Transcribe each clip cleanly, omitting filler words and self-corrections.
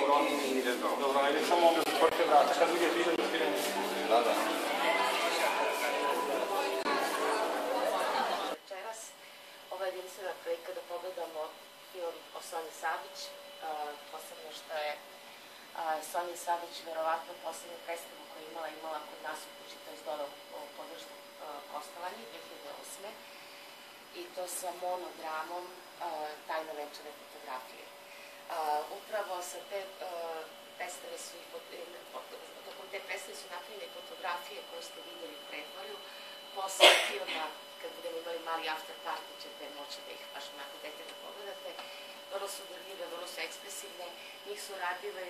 Dobro, ajde samo onda zatvorite vrata kad vidjeti iza ispiranje. Da, da. Večeras ova jedinstvena prilika da pogledamo film o Sonji Savić, posebno što je Sonja Savić verovatno poslednju predstavu koju je imala kod nas u kući, to je izdala u području Kostolanje 2008. I to sa monodramom Tajna večerne fotografije. Upravo sa te predstave su, tokom te predstave su napravljene fotografije koje ste videli u pretvorju. Posle filma, kad budemo imali mali after party, ćete moći da ih baš onako detaljno pogledate. Vrlo su dirljive, vrlo su ekspresivne. Njih su radile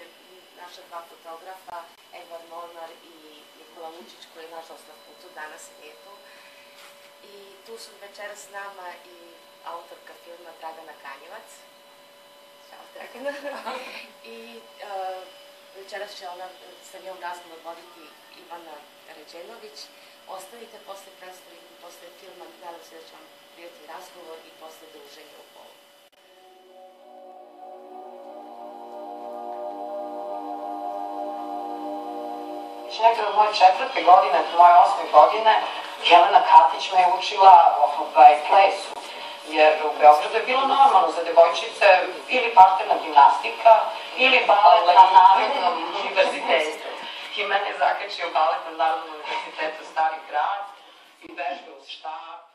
naša dva fotografa, Edvard Molnar i Nikola Lučić, koji je nažalost na putu, danas nije tu. I tu su večeras s nama i autorka filma Dragana Kanjevac. Ćao Dragana. I večeras će ona sa njom razgovor voditi Ivana Ređenović. Ostanite posle predstave i posle filma, nadam se da će vam prijeti razgovor i posle druženja u polu. Negde od moje 4. godine do moje 8. godine Jelena Katić me je učila plesu, jer u Beogradu je bilo normalno za devojčice ili parterna gimnastika ili balet na Narodnom univerzitetu. I mene je zakačio balet na Narodnom univerzitetu Stari grad i vežbe uz štap.